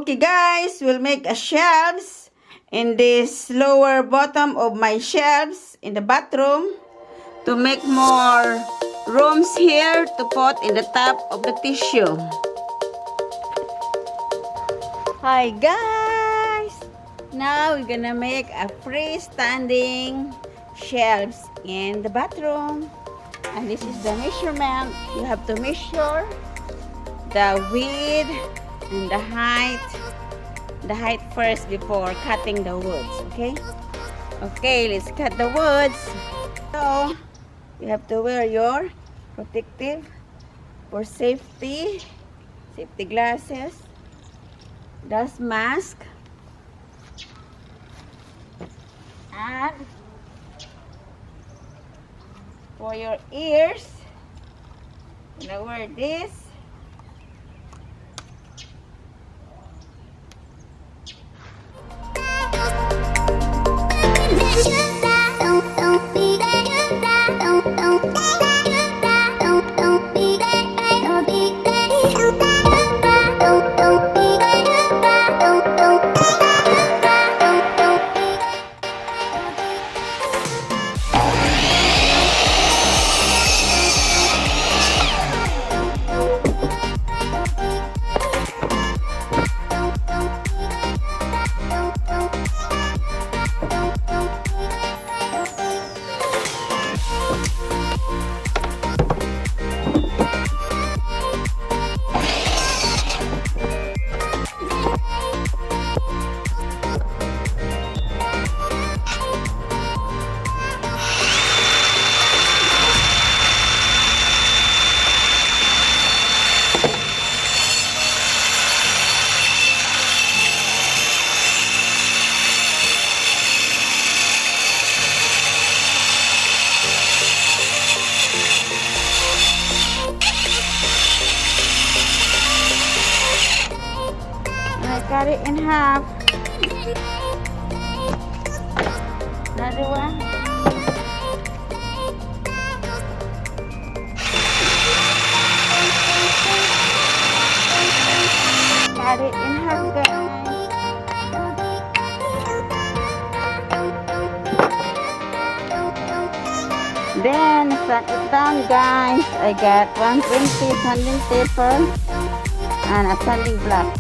Okay guys, we'll make a shelves in this lower bottom of my shelves in the bathroom to make more rooms here to put in the top of the tissue. Hi guys! Now we're gonna make a freestanding shelves in the bathroom. And this is the measurement. You have to measure the width and the height first before cutting the woods. Okay, let's cut the woods. So you have to wear your protective for safety glasses, dust mask, and for your ears you're gonna wear this. Cut it in half. Another one. Cut it in half, guys. Then set it down, guys. I got 120 sanding paper and a sanding block.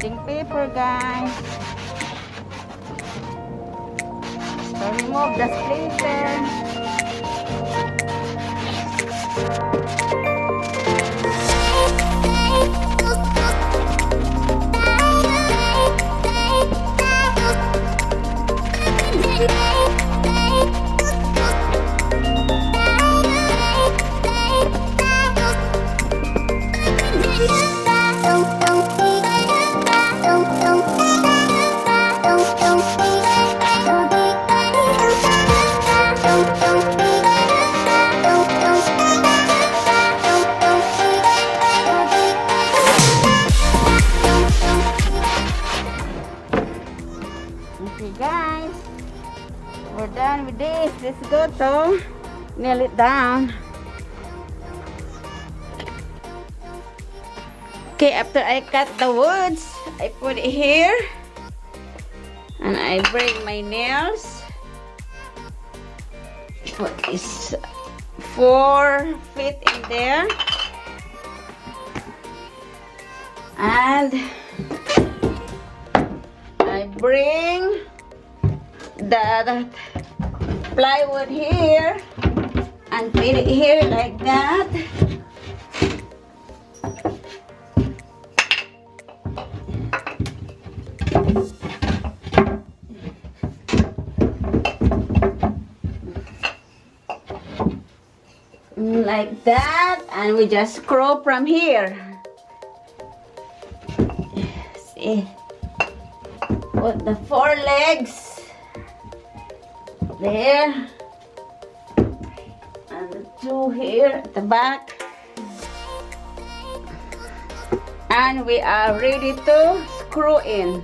bonding paper, guys. So remove the splinter. Okay guys, we're done with this. Let's go to nail it down. Okay, after I cut the woods, I put it here and I bring my nails. Put this 4 feet in there and I bring the plywood here and put it here like that. Like that, and we just screw from here. See, put the 4 legs there and the 2 here at the back, and we are ready to screw in.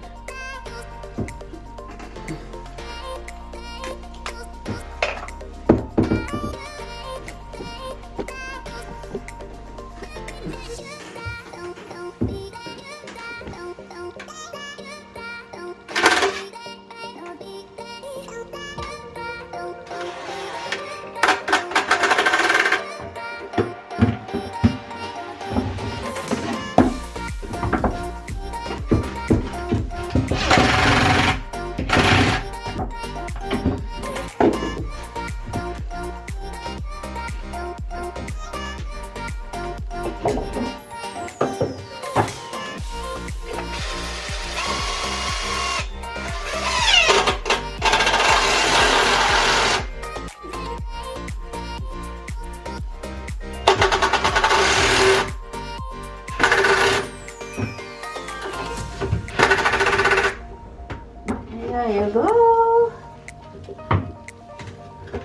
There you go.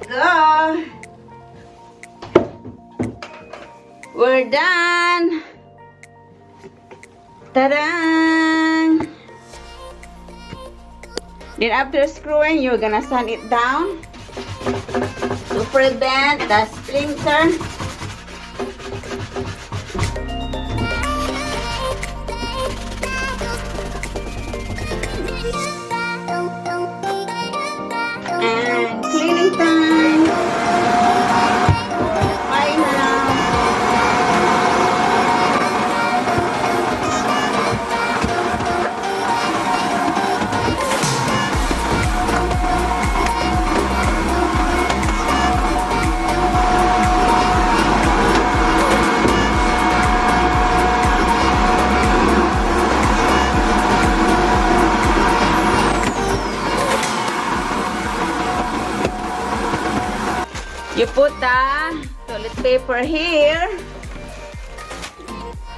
Go. We're done. Ta-da! Then after screwing, you're gonna sand it down to prevent the splinter. And cleaning time. Bye now. You put the toilet paper here,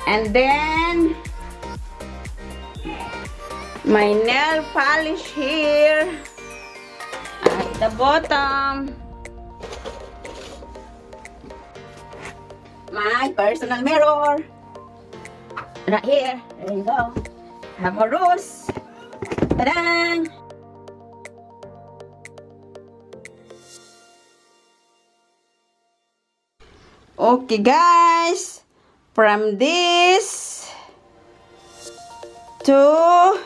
and then my nail polish here at the bottom, my personal mirror right here. There you go. Have a rose. Ta-da! Okay guys, from this to